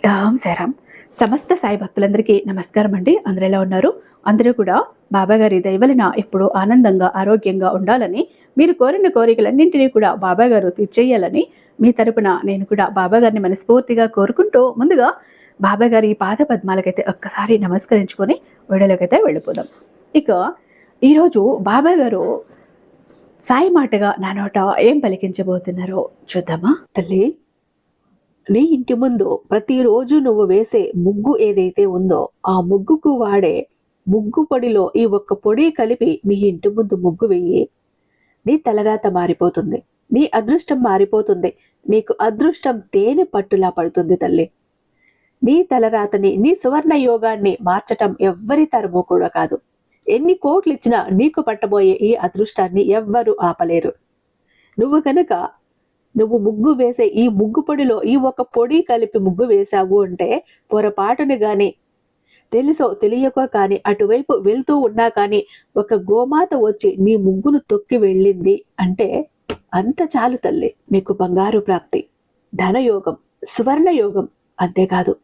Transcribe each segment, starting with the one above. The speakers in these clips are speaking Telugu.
ఓం సాయిరామ్. సమస్త సాయి భక్తులందరికీ నమస్కారం అండి. అందరూ ఎలా ఉన్నారు? అందరూ కూడా బాబాగారి దయవలన ఎప్పుడూ ఆనందంగా ఆరోగ్యంగా ఉండాలని, మీరు కోరిన కోరికలన్నింటినీ కూడా బాబాగారు తీర్చేయాలని మీ తరపున నేను కూడా బాబాగారిని మనస్ఫూర్తిగా కోరుకుంటూ, ముందుగా బాబాగారి పాద పద్మాలకైతే ఒక్కసారి నమస్కరించుకొని వీడియోలోకైతే వెళ్ళిపోదాం. ఇక ఈరోజు బాబాగారు సాయి మాటగా నా నోట ఏం పలికించబోతున్నారో చూద్దామా? తల్లి, నీ ఇంటి ముందు ప్రతిరోజు నువ్వు వేసే ముగ్గు ఏదైతే ఉందో ఆ ముగ్గుకు వాడే ముగ్గు పొడిలో ఈ ఒక్క పొడి కలిపి నీ ఇంటి ముందు ముగ్గు వెయ్యి. నీ తలరాత మారిపోతుంది, నీ అదృష్టం మారిపోతుంది. నీకు అదృష్టం తేనె పట్టులా పడుతుంది తల్లి. నీ తలరాతని, నీ సువర్ణ యోగాన్ని మార్చటం ఎవ్వరి తరమూ కూడా కాదు. ఎన్ని కోట్లు ఇచ్చినా నీకు పట్టబోయే ఈ అదృష్టాన్ని ఎవ్వరూ ఆపలేరు. నువ్వు ముగ్గు వేసే ఈ ముగ్గు పొడిలో ఈ ఒక పొడి కలిపి ముగ్గు వేశావు అంటే, పొరపాటును గాని తెలుసో తెలియకో కానీ అటువైపు వెళ్తూ ఉన్నా కానీ ఒక గోమాత వచ్చి నీ ముగ్గును తొక్కి వెళ్ళింది అంటే అంత చాలు తల్లి. నీకు బంగారు ప్రాప్తి, ధనయోగం, సువర్ణ యోగం. అంతేకాదు,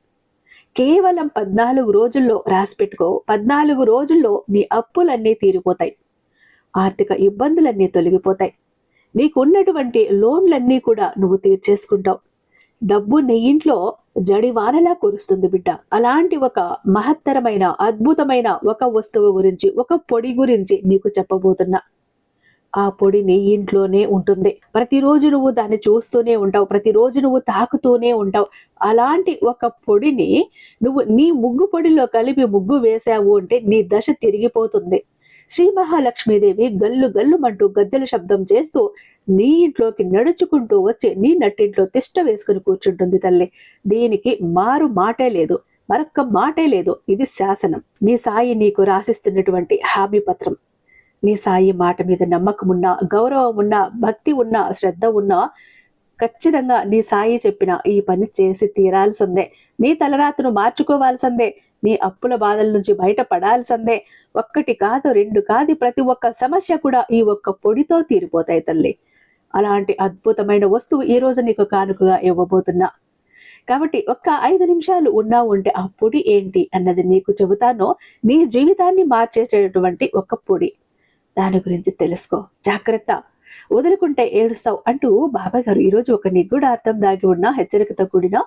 కేవలం 14 రోజుల్లో రాసి పెట్టుకో. 14 రోజుల్లో నీ అప్పులన్నీ తీరిపోతాయి, ఆర్థిక ఇబ్బందులన్నీ తొలగిపోతాయి, నీకున్నటువంటి లోన్లన్నీ కూడా నువ్వు తీర్చేసుకుంటావు. డబ్బు నీ ఇంట్లో జడివానలా కురుస్తుంది బిడ్డ. అలాంటి ఒక మహత్తరమైన అద్భుతమైన ఒక వస్తువు గురించి, ఒక పొడి గురించి నీకు చెప్పబోతున్నా. ఆ పొడి నీ ఇంట్లోనే ఉంటుంది. ప్రతిరోజు నువ్వు దాన్ని చూస్తూనే ఉంటావు, ప్రతిరోజు నువ్వు తాకుతూనే ఉంటావు. అలాంటి ఒక పొడిని నువ్వు నీ ముగ్గు పొడిలో కలిపి ముగ్గు వేసావు అంటే నీ దశ తిరిగిపోతుంది. శ్రీ మహాలక్ష్మీదేవి గల్లు గల్లుమంటూ గజ్జల శబ్దం చేస్తూ నీ ఇంట్లోకి నడుచుకుంటూ వచ్చి నీ నట్టింట్లో తిష్ట వేసుకుని కూర్చుంటుంది తల్లి. దీనికి మారు మాటే లేదు, మరొక్క మాటే లేదు. ఇది శాసనం. నీ సాయి నీకు రాసిస్తున్నటువంటి హామీ పత్రం. నీ సాయి మాట మీద నమ్మకం ఉన్నా, గౌరవం ఉన్నా, భక్తి ఉన్నా, శ్రద్ధ ఉన్నా ఖచ్చితంగా నీ సాయి చెప్పిన ఈ పని చేసి తీరాల్సిందే. నీ తలరాతను మార్చుకోవాల్సిందే. నీ అప్పుల బాధల నుంచి బయటపడాల్సిందే. ఒక్కటి కాదు, రెండు కాదు, ప్రతి ఒక్క సమస్య కూడా ఈ ఒక్క పొడితో తీరిపోతాయి తల్లి. అలాంటి అద్భుతమైన వస్తువు ఈ రోజు నీకు కానుకగా ఇవ్వబోతున్నా. కాబట్టి ఒక్క 5 నిమిషాలు ఉన్నావు ఉంటే ఆ పొడి ఏంటి అన్నది నీకు చెబుతాను. నీ జీవితాన్ని మార్చేటటువంటి ఒక పొడి, దాని గురించి తెలుసుకో. జాగ్రత్త, వదులుకుంటే ఏడుస్తావు అంటూ బాబాగారు ఈరోజు ఒక నిగూఢార్థం దాగి ఉన్న హెచ్చరికతో కూడిన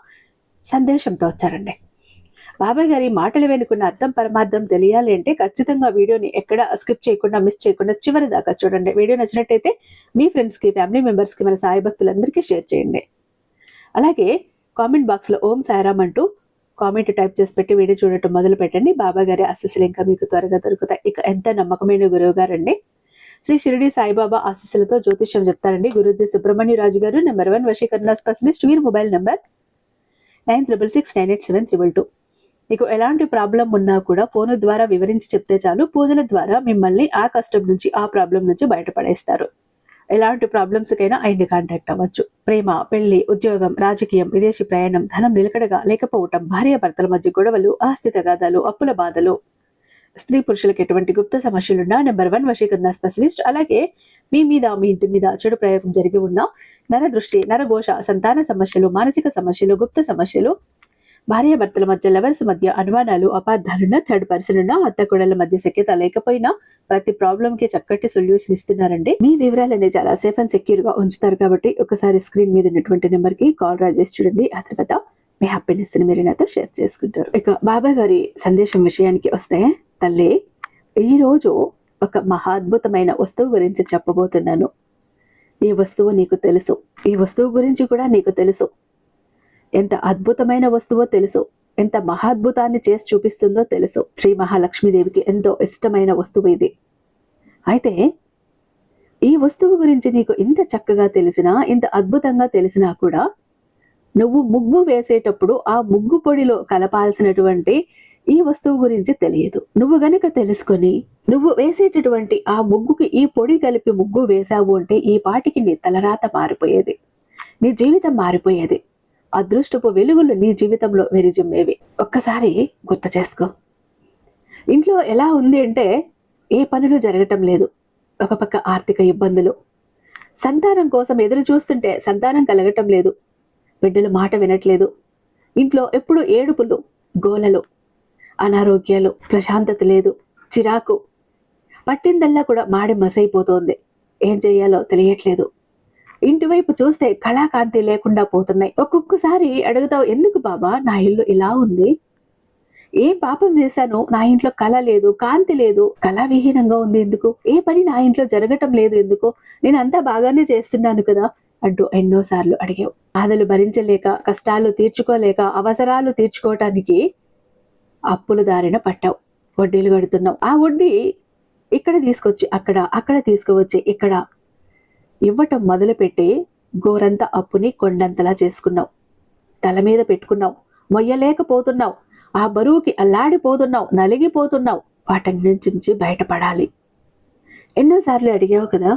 సందేశంతో వచ్చారండి. బాబాయ్ గారి మాటలు వెనుకున్న అర్థం పరమార్థం తెలియాలి అంటే ఖచ్చితంగా వీడియోని ఎక్కడ స్కిప్ చేయకుండా, మిస్ చేయకుండా చివరి దాకా చూడండి. వీడియో నచ్చినట్టయితే మీ ఫ్రెండ్స్కి, ఫ్యామిలీ మెంబర్స్కి, మన సాయి భక్తులందరికీ షేర్ చేయండి. అలాగే కామెంట్ బాక్స్లో ఓం సాయిరామ్ అంటూ కామెంట్ టైప్ చేసి పెట్టి వీడియో చూడటం మొదలు పెట్టండి. బాబా గారి ఆశీస్సులు ఇంకా మీకు త్వరగా దొరుకుతాయి. ఇక ఎంత నమ్మకమైన గురువు గారండి. శ్రీ షిరిడి సాయిబాబా ఆశీస్సులతో జ్యోతిష్యం చెప్తారండి గురూజీ సుబ్రహ్మణ్యరాజు గారు. నెంబర్ 1 వశీకరణ స్పెషలిస్ట్. వీరి మొబైల్ నెంబర్ 96698732. మీకు ఎలాంటి ప్రాబ్లం ఉన్నా కూడా ఫోన్ ద్వారా వివరించి చెప్తే చాలు. పూజల ద్వారా మిమ్మల్ని ఆ కష్టం నుంచి, ఆ ప్రాబ్లం నుంచి బయటపడేస్తారు. ఎలాంటి ప్రాబ్లమ్స్కైనా ఆయన్ని కాంటాక్ట్ అవ్వచ్చు. ప్రేమ, పెళ్లి, ఉద్యోగం, రాజకీయం, విదేశీ ప్రయాణం, ధనం నిలకడగా లేకపోవటం, భార్యాభర్తల మధ్య గొడవలు, ఆస్తి తగాదాలు, అప్పుల బాధలు, స్త్రీ పురుషులకు ఎటువంటి గుప్త సమస్యలున్నా నెంబర్ 1 వశీకరణ స్పెషలిస్ట్. అలాగే మీ మీద, మీ ఇంటి మీద చెడు ప్రయోగం జరిగి ఉన్న నరదృష్టి, నరఘోష, సంతాన సమస్యలు, మానసిక సమస్యలు, గుప్త సమస్యలు, భార్యాభర్తల మధ్య, లవర్స్ మధ్య అనుమానాలు, అపార్థాలున్నా, థర్డ్ పర్సన్ ఉన్నా, అత్తకోడళ్ల మధ్య సఖ్యత లేకపోయినా ప్రతి ప్రాబ్లం కి చక్కటి సొల్యూషన్ ఇస్తున్నారండి. మీ వివరాలన్నీ చాలా సేఫ్ అండ్ సెక్యూర్ గా ఉంచుతారు. కాబట్టి ఒకసారి స్క్రీన్ మీద ఉన్నటువంటి నెంబర్ కి కాల్ చేసి చూడండి. ఆ తర్వాత మీ హ్యాపీనెస్ ని మీరు నాతో షేర్ చేసుకుంటారు. ఇక బాబా గారి సందేశం విషయానికి వస్తే, తల్లి, ఈరోజు ఒక మహాద్భుతమైన వస్తువు గురించి చెప్పబోతున్నాను. ఈ వస్తువు నీకు తెలుసు, ఈ వస్తువు గురించి కూడా నీకు తెలుసు. ఎంత అద్భుతమైన వస్తువో తెలుసు, ఎంత మహాద్భుతాన్ని చేసి చూపిస్తుందో తెలుసు. శ్రీ మహాలక్ష్మీదేవికి ఎంతో ఇష్టమైన వస్తువు ఇది. అయితే ఈ వస్తువు గురించి నీకు ఇంత చక్కగా తెలిసినా, ఇంత అద్భుతంగా తెలిసినా కూడా నువ్వు ముగ్గు వేసేటప్పుడు ఆ ముగ్గు పొడిలో కలపాల్సినటువంటి ఈ వస్తువు గురించి తెలియదు. నువ్వు గనక తెలుసుకొని నువ్వు వేసేటటువంటి ఆ ముగ్గుకి ఈ పొడి కలిపి ముగ్గు వేసావు అంటే ఈ పాటికి నీ తలరాత మారిపోయేది, నీ జీవితం మారిపోయేది. అదృష్టపు వెలుగులు నీ జీవితంలో విరిజిమ్మేవి. ఒక్కసారి గుర్తు చేసుకో. ఇంట్లో ఎలా ఉంది అంటే ఏ పనులు జరగటం లేదు, ఒక పక్క ఆర్థిక ఇబ్బందులు, సంతానం కోసం ఎదురు చూస్తుంటే సంతానం కలగటం లేదు, బిడ్డలు మాట వినట్లేదు, ఇంట్లో ఎప్పుడు ఏడుపులు, గోలలు, అనారోగ్యాలు, ప్రశాంతత లేదు, చిరాకు, పట్టిందల్లా కూడా మాడి మసైపోతోంది. ఏం చెయ్యాలో తెలియట్లేదు. ఇంటివైపు చూస్తే కళాకాంతి లేకుండా పోతున్నాయి. ఒక్కొక్కసారి అడుగుతావు, ఎందుకు బాబా నా ఇల్లు ఇలా ఉంది? ఏం పాపం చేశాను? నా ఇంట్లో కళ లేదు, కాంతి లేదు, కళావిహీనంగా ఉంది ఎందుకు? ఏ పని నా ఇంట్లో జరగటం లేదు ఎందుకు? నేను అంతా బాగానే చేస్తున్నాను కదా అంటూ ఎన్నోసార్లు అడిగావు. బాధలు భరించలేక, కష్టాలు తీర్చుకోలేక, అవసరాలు తీర్చుకోవటానికి అప్పుల దారిన పట్టావు. వడ్డీలు కడుతున్నావు. ఆ వడ్డీ ఇక్కడ తీసుకొచ్చి అక్కడ, అక్కడ తీసుకువచ్చి ఇక్కడ ఇవ్వటం మొదలుపెట్టి గోరంత అప్పుని కొండంతలా చేసుకున్నావు. తల మీద పెట్టుకున్నావు. మొయ్యలేకపోతున్నావు. ఆ బరువుకి అల్లాడిపోతున్నావు, నలిగిపోతున్నావు. వాటన్నింటి నుంచి బయటపడాలి. ఎన్నోసార్లు అడిగావు కదా,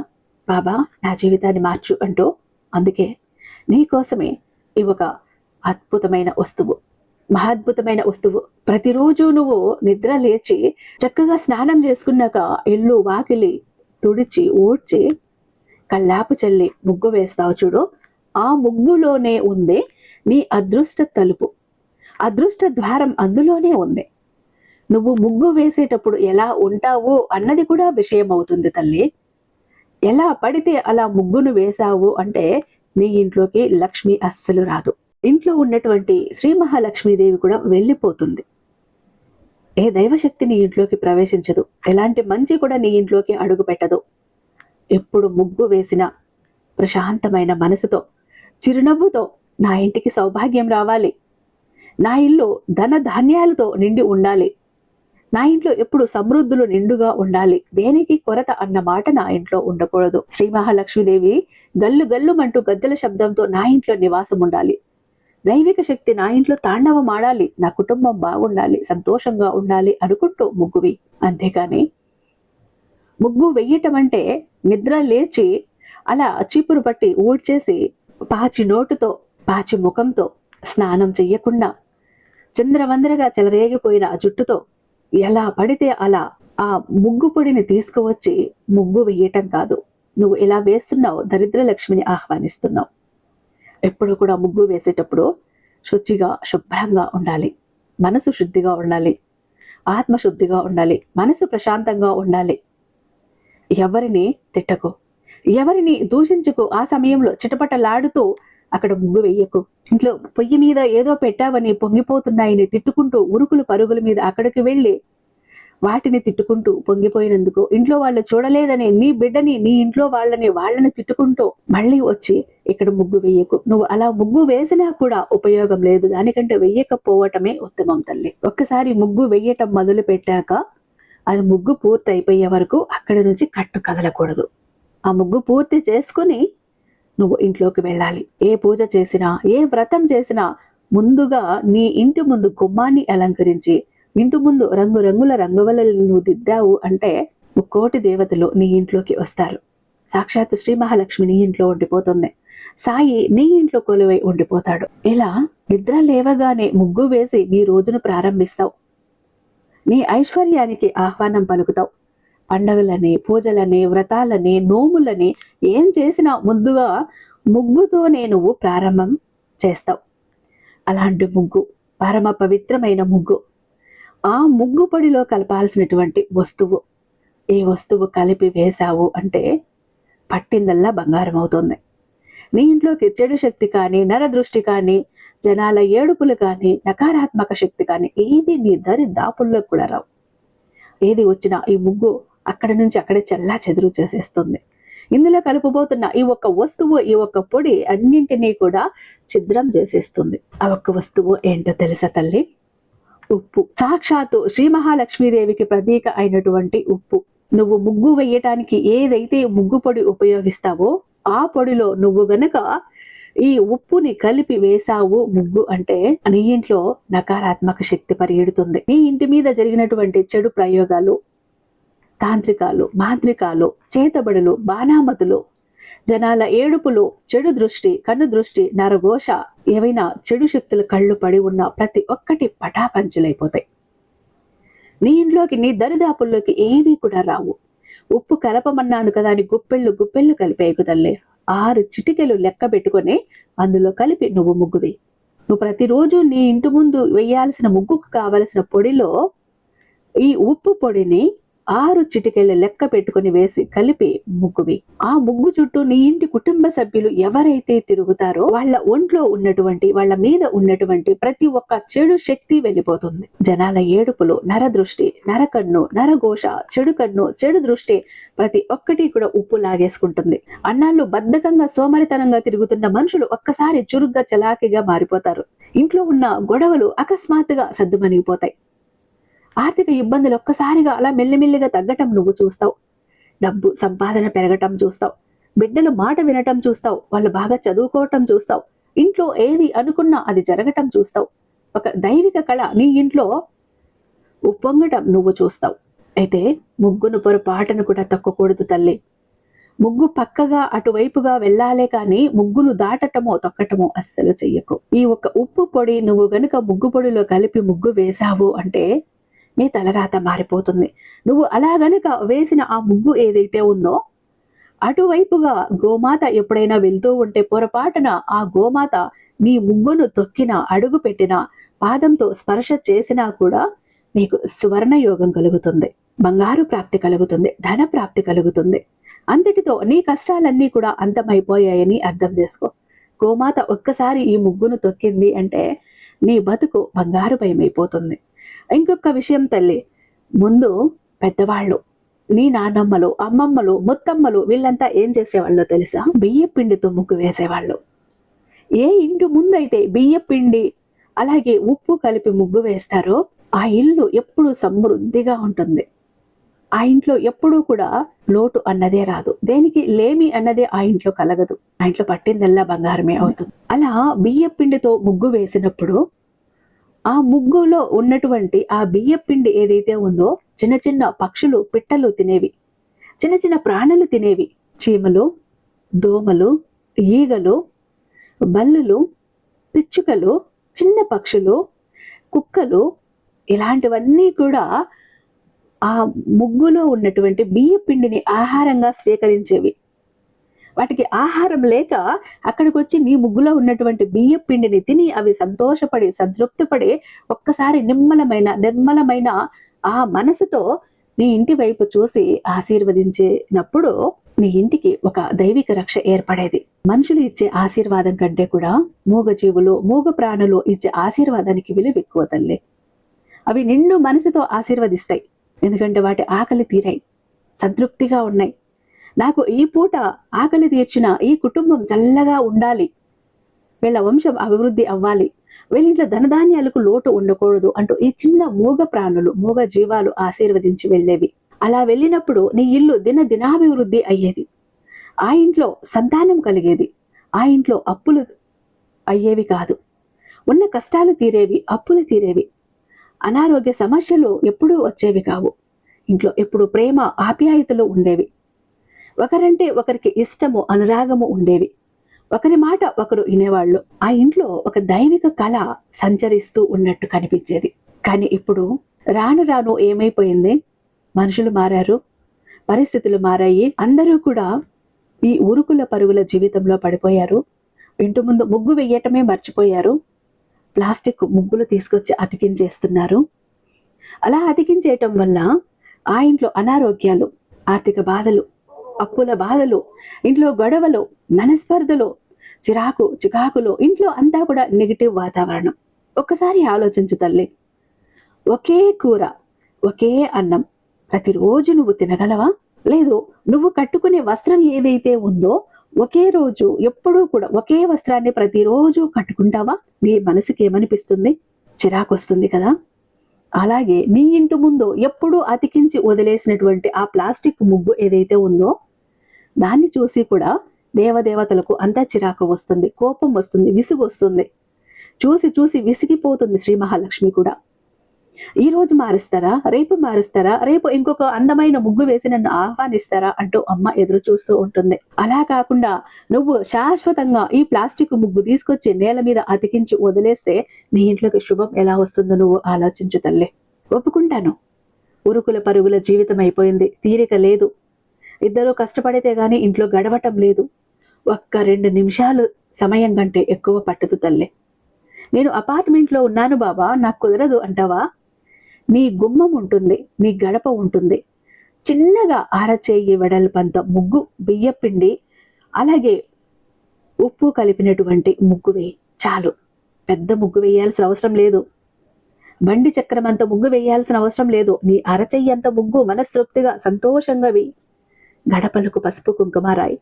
బాబా నా జీవితాన్ని మార్చు అంటూ. అందుకే నీకోసమే ఈ ఒక అద్భుతమైన వస్తువు, మహాద్భుతమైన వస్తువు. ప్రతిరోజు నువ్వు నిద్ర లేచి చక్కగా స్నానం చేసుకున్నాక ఇల్లు వాకిలి తుడిచి ఊడ్చి కల్లాపు చల్లి ముగ్గు వేస్తావు చూడు. ఆ ముగ్గులోనే ఉంది నీ అదృష్ట తలుపు, అదృష్ట ద్వారం అందులోనే ఉంది. నువ్వు ముగ్గు వేసేటప్పుడు ఎలా ఉంటావు అన్నది కూడా విషయం అవుతుంది తల్లి. ఎలా పడితే అలా ముగ్గును వేశావు అంటే నీ ఇంట్లోకి లక్ష్మి అస్సలు రాదు. ఇంట్లో ఉన్నటువంటి శ్రీ మహాలక్ష్మీదేవి కూడా వెళ్ళిపోతుంది. ఏ దైవశక్తి నీ ఇంట్లోకి ప్రవేశించదు. ఎలాంటి మంచి కూడా నీ ఇంట్లోకి అడుగు పెట్టదు. ఎప్పుడు ముగ్గు వేసినా ప్రశాంతమైన మనసుతో, చిరునవ్వుతో నా ఇంటికి సౌభాగ్యం రావాలి, నా ఇల్లు ధన ధాన్యాలతో నిండి ఉండాలి, నా ఇంట్లో ఎప్పుడు సమృద్ధులు నిండుగా ఉండాలి, దేనికి కొరత అన్న మాట నా ఇంట్లో ఉండకూడదు. శ్రీ మహాలక్ష్మీదేవి గల్లు గల్లుమంటూ గజ్జల శబ్దంతో నా ఇంట్లో నివాసం ఉండాలి, దైవిక శక్తి నా ఇంట్లో తాండవం ఆడాలి, నా కుటుంబం బాగుండాలి, సంతోషంగా ఉండాలి అనుకుంటూ ముగ్గువి. అంతేకాని ముగ్గు వెయ్యటం అంటే నిద్ర లేచి అలా చీపురు పట్టి ఊడ్చేసి పాచి నోటుతో పాచి ముఖంతో స్నానం చెయ్యకుండా చంద్రవందరగా చెలరేగిపోయిన ఆ జుట్టుతో ఎలా పడితే అలా ఆ ముగ్గు పొడిని తీసుకువచ్చి ముగ్గు వెయ్యటం కాదు. నువ్వు ఇలా వేస్తున్నావు, దరిద్ర లక్ష్మిని ఆహ్వానిస్తున్నావు. ఎప్పుడు కూడా ముగ్గు వేసేటప్పుడు శుచిగా శుభ్రంగా ఉండాలి, మనసు శుద్ధిగా ఉండాలి, ఆత్మశుద్ధిగా ఉండాలి, మనసు ప్రశాంతంగా ఉండాలి. ఎవరిని తిట్టకు, ఎవరిని దూషించుకు. ఆ సమయంలో చిటపటలాడుతూ అక్కడ ముగ్గు వెయ్యకు. ఇంట్లో పొయ్యి మీద ఏదో పెట్టావని పొంగిపోతున్నాయని తిట్టుకుంటూ ఉరుకులు పరుగుల మీద అక్కడికి వెళ్ళి వాటిని తిట్టుకుంటూ పొంగిపోయినందుకు, ఇంట్లో వాళ్ళు చూడలేదని నీ బిడ్డని, నీ ఇంట్లో వాళ్ళని తిట్టుకుంటూ మళ్ళీ వచ్చి ఇక్కడ ముగ్గు వెయ్యకు. నువ్వు అలా ముగ్గు వేసినా కూడా ఉపయోగం లేదు. దానికంటే వెయ్యకపోవటమే ఉత్తమం తల్లి. ఒక్కసారి ముగ్గు వెయ్యటం మొదలు పెట్టాక అది ముగ్గు పూర్తి అయిపోయే వరకు అక్కడి నుంచి కట్టు కదలకూడదు. ఆ ముగ్గు పూర్తి చేసుకుని నువ్వు ఇంట్లోకి వెళ్ళాలి. ఏ పూజ చేసినా, ఏ వ్రతం చేసినా ముందుగా నీ ఇంటి ముందు గుమ్మాన్ని అలంకరించి, ఇంటి ముందు రంగురంగుల రంగువలలు నువ్వు దిద్దావు అంటే 1,000,000 దేవతలు నీ ఇంట్లోకి వస్తారు. సాక్షాత్తు శ్రీ మహాలక్ష్మి నీ ఇంట్లో ఉండిపోతుంది. సాయి నీ ఇంట్లో కొలువై ఉండిపోతాడు. ఇలా నిద్ర లేవగానే ముగ్గు వేసి నీ రోజును ప్రారంభిస్తావు. నీ ఐశ్వర్యానికి ఆహ్వానం పలుకుతావు. పండగలని, పూజలని, వ్రతాలని, నోములని ఏం చేసినా ముందుగా ముగ్గుతోనే నువ్వు ప్రారంభం చేస్తావు. అలాంటి ముగ్గు పరమ పవిత్రమైన ముగ్గు. ఆ ముగ్గు పొడిలో కలపాల్సినటువంటి వస్తువు, ఏ వస్తువు కలిపి వేశావు అంటే పట్టిందల్లా బంగారం అవుతుంది. నీ ఇంట్లోకి చెడు శక్తి కానీ, నరదృష్టి కానీ, జనాల ఏడుపులు కానీ, నకారాత్మక శక్తి కానీ ఏది నీ దరి దాపుల్లో కూడా రావు. ఏది వచ్చినా ఈ ముగ్గు అక్కడి నుంచి అక్కడే చల్లా చెదురు చేసేస్తుంది. ఇందులో కలుపుబోతున్న ఈ ఒక్క వస్తువు, ఈ ఒక్క పొడి అన్నింటినీ కూడా ఛిద్రం చేసేస్తుంది. ఆ ఒక్క వస్తువు ఏంటో తెలుసా తల్లి? ఉప్పు. సాక్షాత్తు శ్రీ మహాలక్ష్మీదేవికి ప్రతీక అయినటువంటి ఉప్పు. నువ్వు ముగ్గు వేయటానికి ఏదైతే ముగ్గు పొడి ఉపయోగిస్తావో ఆ పొడిలో నువ్వు గనక ఈ ఉప్పుని కలిపి వేసావు ముగ్గు అంటే నీ ఇంట్లో నకారాత్మక శక్తి పరిగెడుతుంది. నీ ఇంటి మీద జరిగినటువంటి చెడు ప్రయోగాలు, తాంత్రికాలు, మాంత్రికాలు, చేతబడులు, బాణామతులు, జనాల ఏడుపులు, చెడు దృష్టి, కన్ను దృష్టి, నరఘోష, ఏవైనా చెడు శక్తులు కళ్ళు పడి ఉన్న ప్రతి ఒక్కటి పటాపంచులైపోతాయి. నీ ఇంట్లోకి, నీ దరిదాపుల్లోకి ఏవి కూడా రావు. ఉప్పు కలపమన్నాను కదా అని గుప్పెళ్ళు గుప్పెళ్ళు కలిపేయకు తల్లి. 6 చిటికెలు లెక్క పెట్టుకొని అందులో కలిపి నువ్వు ముగ్గువి. నువ్వు ప్రతిరోజు నీ ఇంటి ముందు వేయాల్సిన ముగ్గుకు కావలసిన పొడిలో ఈ ఉప్పు పొడిని 6 చిటికెళ్ళ లెక్క పెట్టుకుని వేసి కలిపి ముగ్గువి. ఆ ముగ్గు చుట్టూ నీ ఇంటి కుటుంబ సభ్యులు ఎవరైతే తిరుగుతారో వాళ్ళ ఒంట్లో ఉన్నటువంటి, వాళ్ళ మీద ఉన్నటువంటి ప్రతి ఒక్క చెడు శక్తి వెళ్ళిపోతుంది. జనాల ఏడుపులు, నరదృష్టి, నరకన్ను, నరఘోష, చెడు కన్ను, చెడు దృష్టి ప్రతి ఒక్కటి కూడా ఉప్పు లాగేసుకుంటుంది. అన్నాళ్ళు బద్ధకంగా సోమరితనంగా తిరుగుతున్న మనుషులు ఒక్కసారి చురుగ్గా చలాకీగా మారిపోతారు. ఇంట్లో ఉన్న గొడవలు అకస్మాత్తుగా సద్దుమణిగిపోతాయి. ఆర్థిక ఇబ్బందులు ఒక్కసారిగా అలా మెల్లిమెల్లిగా తగ్గటం నువ్వు చూస్తావు. డబ్బు సంపాదన పెరగటం చూస్తావు. బిడ్డలు మాట వినటం చూస్తావు. వాళ్ళు బాగా చదువుకోవటం చూస్తావు. ఇంట్లో ఏది అనుకున్నా అది జరగటం చూస్తావు. ఒక దైవిక కళ నీ ఇంట్లో ఉప్పొంగటం నువ్వు చూస్తావు. అయితే ముగ్గును పొరపాటును కూడా తక్కకూడదు తల్లి. ముగ్గు పక్కగా అటువైపుగా వెళ్ళాలే కానీ ముగ్గును దాటటమో తొక్కటమో అస్సలు చెయ్యకు. ఈ ఒక్క ఉప్పు పొడి నువ్వు గనుక ముగ్గు పొడిలో కలిపి ముగ్గు వేశావు అంటే నీ తలరాత మారిపోతుంది. నువ్వు అలా గనుక వేసిన ఆ ముగ్గు ఏదైతే ఉందో అటువైపుగా గోమాత ఎప్పుడైనా వెళ్తూ ఉంటే పొరపాటున ఆ గోమాత నీ ముగ్గును తొక్కినా, అడుగు పెట్టినా, పాదంతో స్పర్శ చేసినా కూడా నీకు సువర్ణ యోగం కలుగుతుంది. బంగారు ప్రాప్తి కలుగుతుంది. ధన ప్రాప్తి కలుగుతుంది. అంతటితో నీ కష్టాలన్నీ కూడా అంతమైపోయాయని అర్థం చేసుకో. గోమాత ఒక్కసారి ఈ ముగ్గును తొక్కింది అంటే నీ బతుకు బంగారు భయమైపోతుంది. ఇంకొక విషయం తల్లి, ముందు పెద్దవాళ్ళు, నీ నాన్నమ్మలు, అమ్మమ్మలు, ముత్తమ్మలు వీళ్ళంతా ఏం చేసేవాళ్ళో తెలుసా? బియ్య పిండితో ముగ్గు వేసేవాళ్ళు. ఏ ఇంటి ముందైతే బియ్య పిండి అలాగే ఉప్పు కలిపి ముగ్గు వేస్తారో ఆ ఇల్లు ఎప్పుడూ సమృద్ధిగా ఉంటుంది. ఆ ఇంట్లో ఎప్పుడూ కూడా లోటు అన్నదే రాదు. దేనికి లేమి అన్నదే ఆ ఇంట్లో కలగదు. ఆ ఇంట్లో పట్టిందల్లా బంగారమే అవుతుంది. అలా బియ్య పిండితో ముగ్గు వేసినప్పుడు ఆ ముగ్గులో ఉన్నటువంటి ఆ బియ్య పిండి ఏదైతే ఉందో చిన్న చిన్న పక్షులు, పిట్టలు తినేవి, చిన్న చిన్న ప్రాణులు తినేవి. చీమలు, దోమలు, ఈగలు, బల్లులు, పిచ్చుకలు, చిన్న పక్షులు, కుక్కలు ఇలాంటివన్నీ కూడా ఆ ముగ్గులో ఉన్నటువంటి బియ్య పిండిని ఆహారంగా స్వీకరించేవి. వాటికి ఆహారం లేక అక్కడికి వచ్చి నీ ముగ్గులో ఉన్నటువంటి బియ్య పిండిని తిని అవి సంతోషపడి సంతృప్తిపడి ఒక్కసారి నిర్మలమైన ఆ మనసుతో నీ ఇంటి వైపు చూసి ఆశీర్వదించినప్పుడు నీ ఇంటికి ఒక దైవిక రక్ష ఏర్పడేది. మనుషులు ఇచ్చే ఆశీర్వాదం కంటే కూడా మూగజీవులు, మూగ ప్రాణులు ఇచ్చే ఆశీర్వాదానికి విలువ ఎక్కువ తల్లి. అవి నిండు మనసుతో ఆశీర్వదిస్తాయి. ఎందుకంటే వాటి ఆకలి తీరాయి, సంతృప్తిగా ఉన్నాయి. నాకు ఈ పూట ఆకలి తీర్చిన ఈ కుటుంబం చల్లగా ఉండాలి, వీళ్ళ వంశం అభివృద్ధి అవ్వాలి, వీళ్ళింట్లో ధనధాన్యాలకు లోటు ఉండకూడదు అంటూ ఈ చిన్న మూగ ప్రాణులు, మూగ జీవాలు ఆశీర్వదించి వెళ్ళేవి. అలా వెళ్ళినప్పుడు నీ ఇల్లు దినాభివృద్ధి అయ్యేది. ఆ ఇంట్లో సంతానం కలిగేది. ఆ ఇంట్లో అప్పులు అయ్యేవి కాదు. ఉన్న కష్టాలు తీరేవి, అప్పులు తీరేవి. అనారోగ్య సమస్యలు ఎప్పుడూ వచ్చేవి కావు. ఇంట్లో ఎప్పుడు ప్రేమ, ఆప్యాయతలు ఉండేవి. ఒకరంటే ఒకరికి ఇష్టము, అనురాగము ఉండేవి. ఒకరి మాట ఒకరు వినేవాళ్ళు. ఆ ఇంట్లో ఒక దైవిక కళ సంచరిస్తూ ఉన్నట్టు కనిపించేది. కానీ ఇప్పుడు రాను రాను ఏమైపోయింది? మనుషులు మారారు, పరిస్థితులు మారాయి. అందరూ కూడా ఈ ఉరుకుల పరుగుల జీవితంలో పడిపోయారు. ఇంటి ముందు ముగ్గు వెయ్యటమే మర్చిపోయారు. ప్లాస్టిక్ ముగ్గులు తీసుకొచ్చి అతికించేస్తున్నారు. అలా అతికించేయటం వల్ల ఆ ఇంట్లో అనారోగ్యాలు, ఆర్థిక బాధలు, అప్పుల బాధలు, ఇంట్లో గొడవలు, మనస్పర్ధలు, చికాకులు, ఇంట్లో అంతా కూడా నెగిటివ్ వాతావరణం. ఒక్కసారి ఆలోచించు తల్లి. ఒకే కూర, ఒకే అన్నం ప్రతిరోజు నువ్వు తినగలవా? లేదు. నువ్వు కట్టుకునే వస్త్రం ఏదైతే ఉందో ఒకే రోజు ఎప్పుడూ కూడా ఒకే వస్త్రాన్ని ప్రతిరోజు కట్టుకుంటావా? నీ మనసుకి ఏమనిపిస్తుంది? చిరాకు వస్తుంది కదా. అలాగే నీ ఇంటి ముందు ఎప్పుడూ అతికించి వదిలేసినటువంటి ఆ ప్లాస్టిక్ ముగ్గు ఏదైతే ఉందో దాన్ని చూసి కూడా దేవదేవతలకు అంతా చిరాకు వస్తుంది, కోపం వస్తుంది, విసుగు వస్తుంది. చూసి చూసి విసిగిపోతుంది శ్రీ మహాలక్ష్మి కూడా. ఈ రోజు మారుస్తారా, రేపు మారుస్తారా, రేపు ఇంకొక అందమైన ముగ్గు వేసి నన్ను ఆహ్వానిస్తారా అంటూ అమ్మ ఎదురు చూస్తూ ఉంటుంది. అలా కాకుండా నువ్వు శాశ్వతంగా ఈ ప్లాస్టిక్ ముగ్గు తీసుకొచ్చి నేల మీద అతికించి వదిలేస్తే నీ ఇంట్లోకి శుభం ఎలా వస్తుందో నువ్వు ఆలోచించు తల్లి. ఒప్పుకుంటాను, ఉరుకుల పరుగుల జీవితం అయిపోయింది, తీరిక లేదు, ఇద్దరూ కష్టపడితే గాని ఇంట్లో గడవటం లేదు. ఒక్క 2 నిమిషాలు సమయం కంటే ఎక్కువ పట్టదు తల్లి. నేను అపార్ట్మెంట్లో ఉన్నాను బాబా, నాకు కుదరదు అంటావా? నీ గుమ్మం ఉంటుంది, నీ గడప ఉంటుంది, చిన్నగా అరచేయి వెడల్పంత ముగ్గు బియ్యపిండి అలాగే ఉప్పు కలిపినటువంటి ముగ్గు వేయి చాలు. పెద్ద ముగ్గు వేయాల్సిన అవసరం లేదు. బండి చక్రం అంత ముగ్గు వేయాల్సిన అవసరం లేదు. నీ అరచెయ్యి అంత ముగ్గు మనస్తృప్తిగా సంతోషంగా వేయి. గడపలకు పసుపు కుంకుమ రాయి,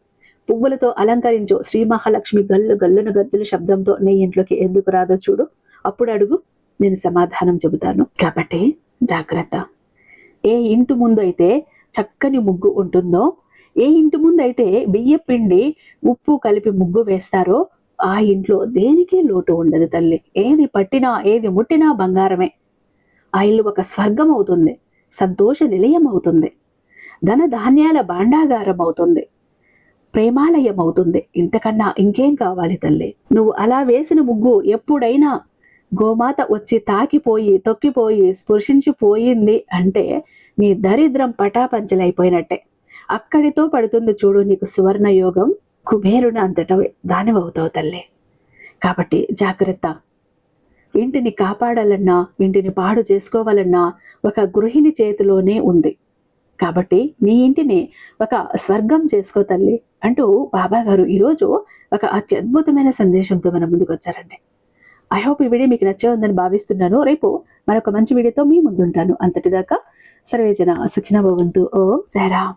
పువ్వులతో అలంకరించు. శ్రీ మహాలక్ష్మి గల్లు గల్లున గజ్జల శబ్దంతో నీ ఇంట్లోకి ఎందుకు రాదో చూడు, అప్పుడు అడుగు, నేను సమాధానం చెబుతాను. కాబట్టి జాగ్రత్త. ఏ ఇంటి ముందు అయితే చక్కని ముగ్గు ఉంటుందో, ఏ ఇంటి ముందు అయితే బియ్య పిండి ఉప్పు కలిపి ముగ్గు వేస్తారో ఆ ఇంట్లో దేనికి లోటు ఉండదు తల్లి. ఏది పట్టినా ఏది ముట్టినా బంగారమే. ఆ ఇల్లు ఒక స్వర్గం అవుతుంది, సంతోష నిలయం అవుతుంది, ధన ధాన్యాల భాండాగారం అవుతుంది, ప్రేమాలయం అవుతుంది. ఇంతకన్నా ఇంకేం కావాలి తల్లి? నువ్వు అలా వేసిన ముగ్గు ఎప్పుడైనా గోమాత వచ్చి తాకిపోయి తొక్కిపోయి స్పృశించిపోయింది అంటే నీ దరిద్రం పటాపంచలైపోయినట్టే. అక్కడితో పడుతుంది చూడు నీకు సువర్ణ యోగం. కుబేరుని అంతటా దానివవుతావు తల్లి. కాబట్టి జాగ్రత్త. ఇంటిని కాపాడాలన్నా ఇంటిని పాడు చేసుకోవాలన్నా ఒక గృహిణి చేతిలోనే ఉంది. కాబట్టి నీ ఇంటిని ఒక స్వర్గం చేసుకో తల్లి అంటూ బాబా గారు ఈరోజు ఒక అత్యద్భుతమైన సందేశంతో మన ముందుకు వచ్చారండి. ఐ హోప్ ఈ వీడియో మీకు నచ్చే ఉందని భావిస్తున్నాను. రేపు మరొక మంచి వీడియోతో మీ ముందుంటాను. అంతటిదాకా సర్వేజన సుఖినో భవంతు. ఓం సాయిరామ్.